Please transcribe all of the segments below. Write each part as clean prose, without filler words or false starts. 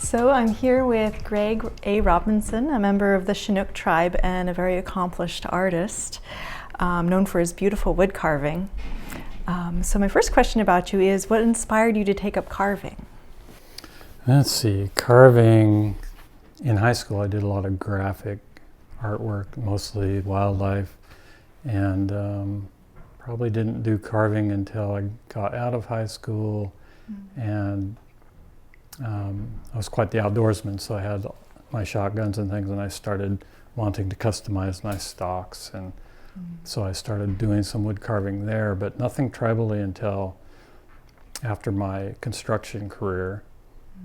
So I'm here with Greg A. Robinson, a member of the Chinook tribe and a very accomplished artist, known for his beautiful wood carving. So my first question about you is, what inspired you to take up carving? Let's see, carving. In high school I did a lot of graphic artwork, mostly wildlife, and probably didn't do carving until I got out of high school. And I was quite the outdoorsman, so I had my shotguns and things, and I started wanting to customize my stocks, and so I started doing some wood carving there, but nothing tribally until after my construction career,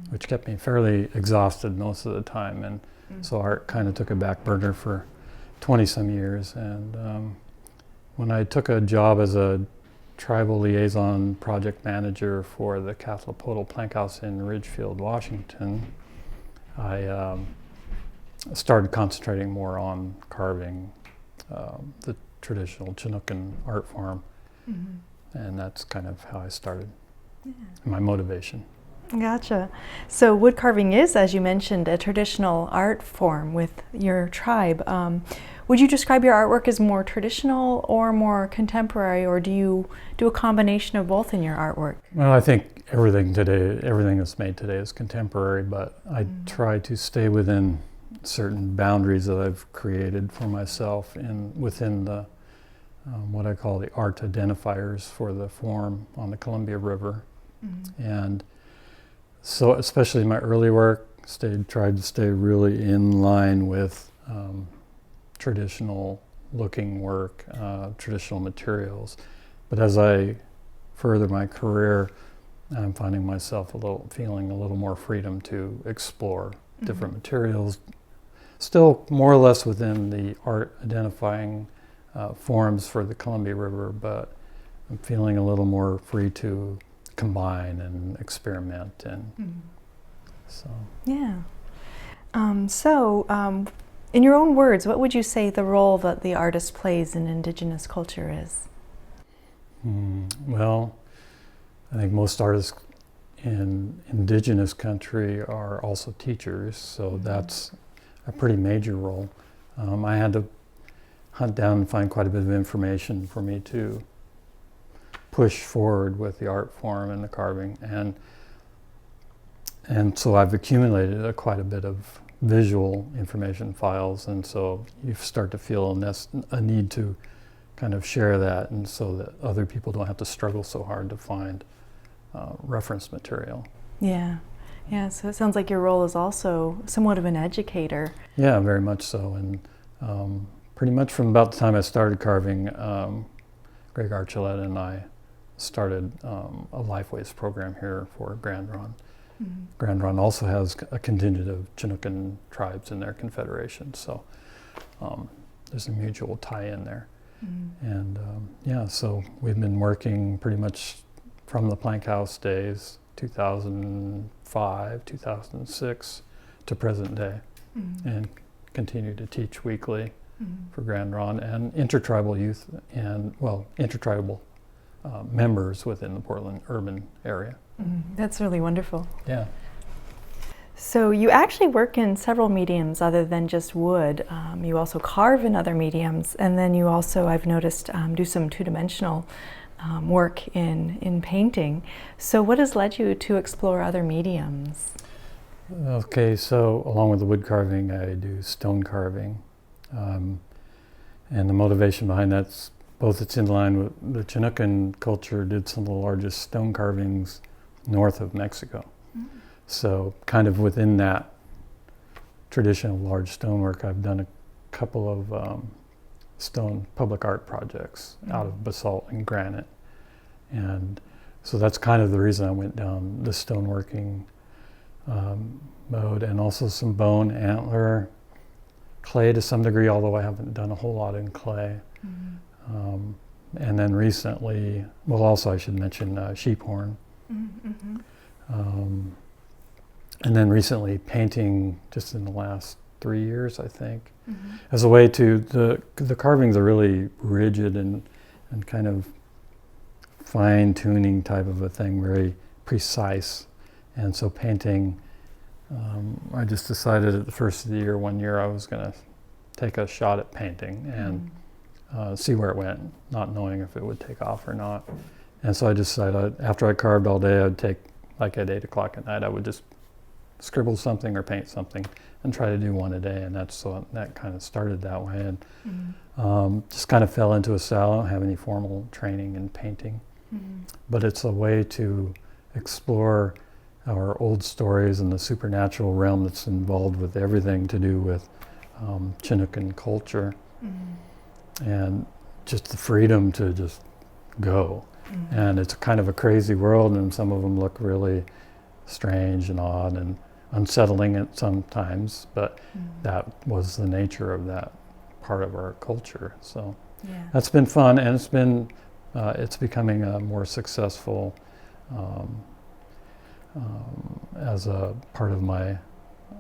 which kept me fairly exhausted most of the time, and so art kind of took a back burner for 20 some years. And when I took a job as a tribal liaison project manager for the Cathlapodal Plank House in Ridgefield, Washington, I started concentrating more on carving the traditional Chinookan art form, and that's kind of how I started, my motivation. Gotcha. So wood carving is, as you mentioned, a traditional art form with your tribe. Would you describe your artwork as more traditional or more contemporary, or do you do a combination of both in your artwork? Well, I think everything that's made today is contemporary, but I try to stay within certain boundaries that I've created for myself within the what I call the art identifiers for the form on the Columbia River. And so especially my early work tried to stay really in line with traditional looking work, traditional materials. But as I further my career, I'm finding myself feeling a little more freedom to explore different materials, still more or less within the art identifying forms for the Columbia River, but I'm feeling a little more free to combine and experiment, and so. Yeah. In your own words, what would you say the role that the artist plays in Indigenous culture is? Well, I think most artists in Indigenous country are also teachers, so that's a pretty major role. I had to hunt down and find quite a bit of information for me to push forward with the art form and the carving, and so I've accumulated quite a bit of visual information files, and so you start to feel a need to kind of share that, and so that other people don't have to struggle so hard to find reference material. Yeah, so it sounds like your role is also somewhat of an educator. Yeah, very much so, and pretty much from about the time I started carving, Greg Archuleta and I started a Lifeways program here for Grand Ronde. Grand Ronde also has a contingent of Chinookan tribes in their confederation, so there's a mutual tie-in there. And so we've been working pretty much from the Plank House days, 2005, 2006 to present day, and continue to teach weekly for Grand Ronde and intertribal youth and, intertribal members within the Portland urban area. That's really wonderful. Yeah. So you actually work in several mediums other than just wood. You also carve in other mediums, and then you also, I've noticed, do some two-dimensional work in painting. So what has led you to explore other mediums? Okay, so along with the wood carving, I do stone carving. And the motivation behind that's both it's in line with the Chinookan culture did some of the largest stone carvings north of Mexico. So kind of within that traditional large stonework, I've done a couple of stone public art projects out of basalt and granite. And so that's kind of the reason I went down the stoneworking mode, and also some bone, antler, clay to some degree, although I haven't done a whole lot in clay. And then recently, also I should mention sheep horn. And then recently painting just in the last 3 years, I think, as a way to, the carvings are really rigid and kind of fine tuning type of a thing, very precise. And so painting I just decided at the first of the year, one year, I was going to take a shot at painting and see where it went, not knowing if it would take off or not. And so I decided after I carved all day, I'd take, like at 8 o'clock at night, I would just scribble something or paint something and try to do one a day. And that kind of started that way. And just kind of fell into a style. I don't have any formal training in painting, but it's a way to explore our old stories and the supernatural realm that's involved with everything to do with Chinookan culture, and just the freedom to just go. And it's kind of a crazy world, and some of them look really strange and odd and unsettling at sometimes, but that was the nature of that part of our culture. So that's been fun, and it's becoming a more successful as a part of my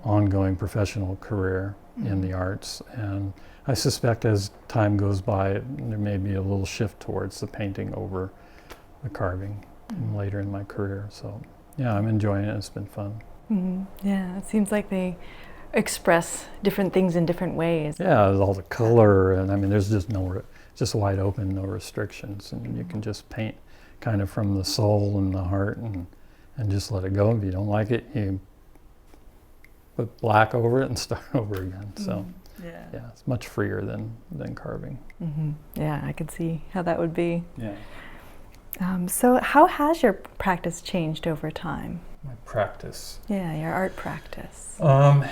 ongoing professional career in the arts. And I suspect as time goes by, there may be a little shift towards the painting over the carving later in my career. So yeah, I'm enjoying it. It's been fun. Yeah, it seems like they express different things in different ways. Yeah, there's all the color, and I mean, there's just wide open, no restrictions, and you can just paint kind of from the soul and the heart, and just let it go. If you don't like it, you put black over it and start over again. So yeah, it's much freer than carving. Yeah, I could see how that would be. Yeah. So how has your practice changed over time? My practice. Yeah, your art practice. Or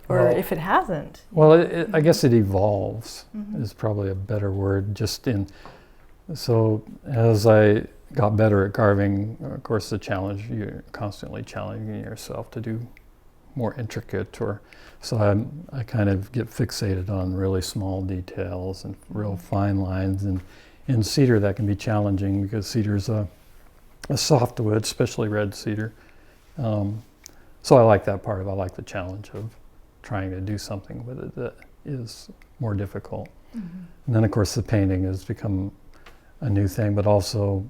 if it hasn't. Well, I guess it evolves is probably a better word. So as I got better at carving, of course, the challenge, you're constantly challenging yourself to do more intricate, so I kind of get fixated on really small details and real fine lines, and in cedar that can be challenging because cedar's a soft wood, especially red cedar. So I like that part of it. I like the challenge of trying to do something with it that is more difficult. And then of course the painting has become a new thing, but also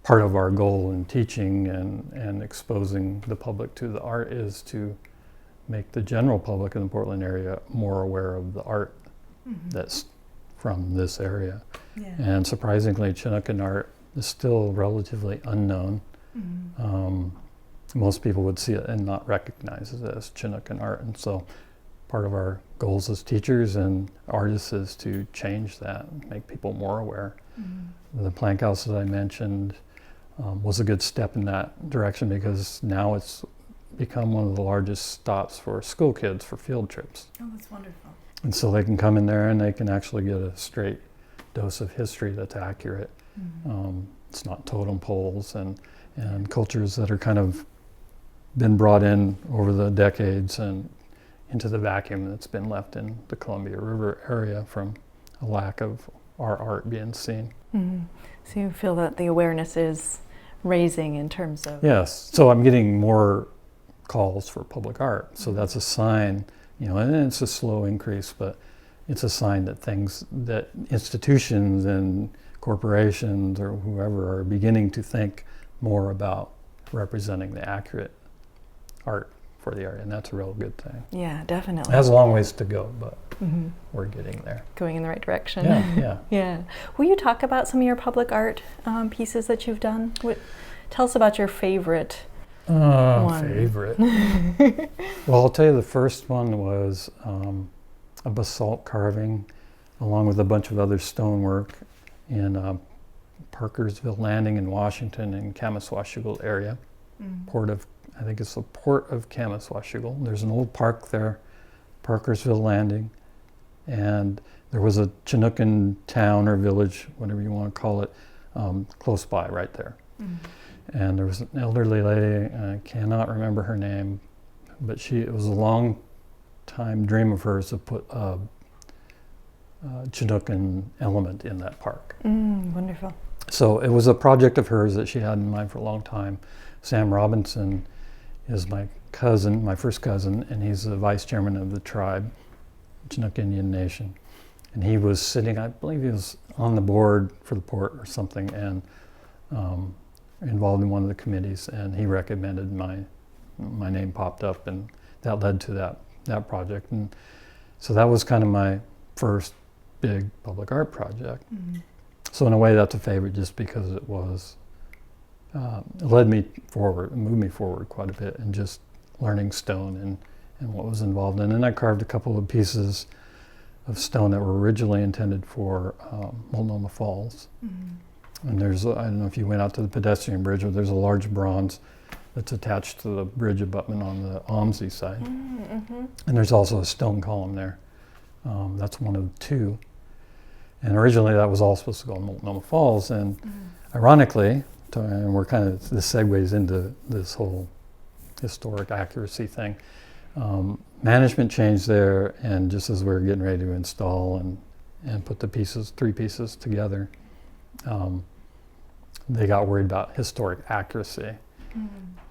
part of our goal in teaching and exposing the public to the art is to make the general public in the Portland area more aware of the art that's from this area. And surprisingly, Chinookan art is still relatively unknown. Most people would see it and not recognize it as Chinookan art, and so part of our goals as teachers and artists is to change that, make people more aware. The plank house that I mentioned was a good step in that direction, because now it's become one of the largest stops for school kids for field trips. Oh, that's wonderful. And so they can come in there and they can actually get a straight dose of history that's accurate. It's not totem poles and cultures that are kind of been brought in over the decades and into the vacuum that's been left in the Columbia River area from a lack of our art being seen. So you feel that the awareness is raising in terms of... Yes, so I'm getting more calls for public art, so that's a sign, and it's a slow increase, but it's a sign that institutions and corporations or whoever are beginning to think more about representing the accurate art for the area, and that's a real good thing. Yeah, definitely. It has a long ways to go, but we're getting there. Going in the right direction. Yeah. Yeah. Will you talk about some of your public art pieces that you've done? Tell us about your favorite one. Favorite? Well, I'll tell you the first one was a basalt carving along with a bunch of other stonework in Parkersville Landing in Washington and Kamaswashigal area. I think it's the port of Kamaswashigal. There's an old park there, Parkersville Landing, and there was a Chinookan town or village, whatever you want to call it, close by right there. And there was an elderly lady, I cannot remember her name, but it was a long time dream of hers to put a Chinookan element in that park. Wonderful. So it was a project of hers that she had in mind for a long time. Sam Robinson is my cousin, my first cousin, and he's the vice chairman of the tribe, Chinook Indian Nation. And he was sitting, I believe he was on the board for the port or something, and involved in one of the committees, and he recommended my name popped up, and that led to that project. And so that was kind of my first big public art project. Mm-hmm. So in a way, that's a favorite, just because it was it led me forward, moved me forward quite a bit, and just learning stone and what was involved in. And I carved a couple of pieces of stone that were originally intended for Multnomah Falls. Mm-hmm. And there's, I don't know if you went out to the pedestrian bridge, but there's a large bronze that's attached to the bridge abutment on the OMSI side. Mm-hmm. And there's also a stone column there. That's one of two. And originally that was all supposed to go in Multnomah Falls. And ironically, and we're kind of, this segues into this whole historic accuracy thing. Management changed there, and just as we were getting ready to install and put the pieces, 3 pieces together, they got worried about historic accuracy,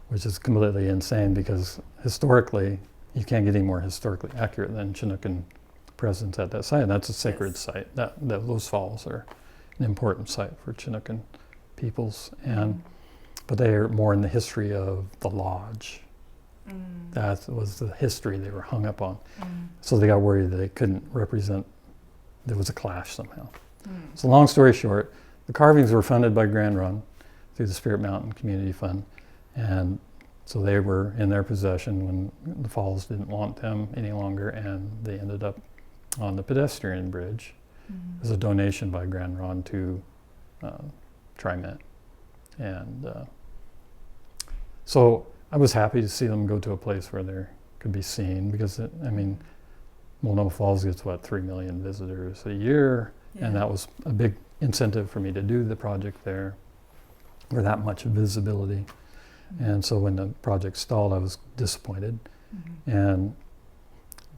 which is completely insane, because historically, you can't get any more historically accurate than Chinookan presence at that site. And that's a sacred site. Those falls are an important site for Chinookan peoples, but they are more in the history of the lodge. That was the history they were hung up on. So they got worried that they couldn't represent, there was a clash somehow. So long story short, the carvings were funded by Grand Run through the Spirit Mountain Community Fund. And so they were in their possession when the falls didn't want them any longer, and they ended up on the pedestrian bridge as a donation by Grand Run to TriMet. And so I was happy to see them go to a place where they could be seen, because Multnomah Falls gets 3 million visitors a year, and that was a big incentive for me to do the project there, or that much visibility. And so when the project stalled, I was disappointed, and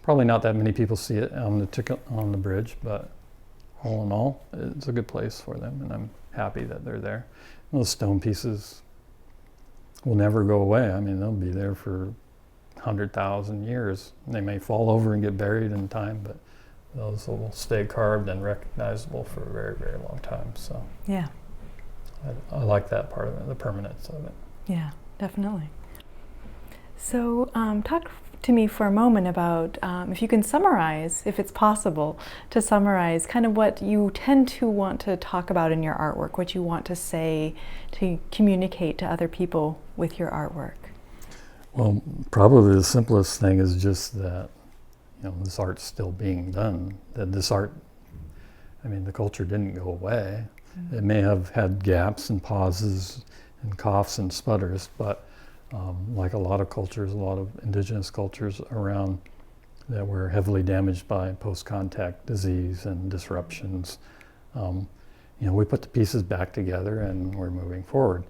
probably not that many people see it on the bridge, but all in all, it's a good place for them, and I'm happy that they're there. And those stone pieces will never go away. They'll be there for 100,000 years. They may fall over and get buried in time, but those will stay carved and recognizable for a very, very long time. So yeah, I like that part of it, the permanence of it. Yeah, definitely. So talk to me for a moment about, if you can summarize, if it's possible, to summarize kind of what you tend to want to talk about in your artwork, what you want to say, to communicate to other people with your artwork. Well, probably the simplest thing is just that, this art's still being done, that this art, the culture didn't go away. It may have had gaps and pauses and coughs and sputters, but like a lot of cultures, a lot of indigenous cultures around that were heavily damaged by post-contact disease and disruptions, we put the pieces back together and we're moving forward.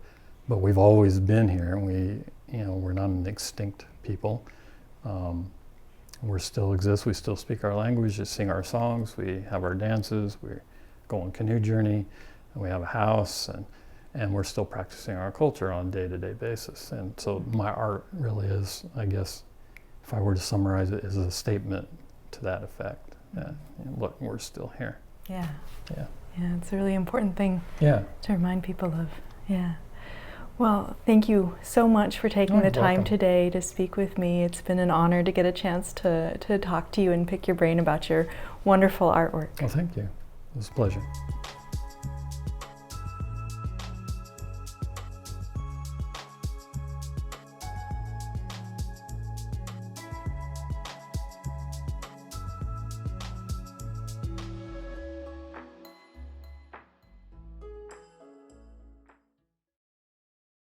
But we've always been here, and we're not an extinct people. We still exist, we still speak our language, we sing our songs, we have our dances, we go on canoe journey, and we have a house, and we're still practicing our culture on a day-to-day basis. And so my art really is, I guess, if I were to summarize it, is a statement to that effect. That, look, we're still here. Yeah. Yeah. Yeah, it's a really important thing to remind people of. Yeah. Well, thank you so much for taking the time today to speak with me. It's been an honor to get a chance to talk to you and pick your brain about your wonderful artwork. Well, thank you. It was a pleasure.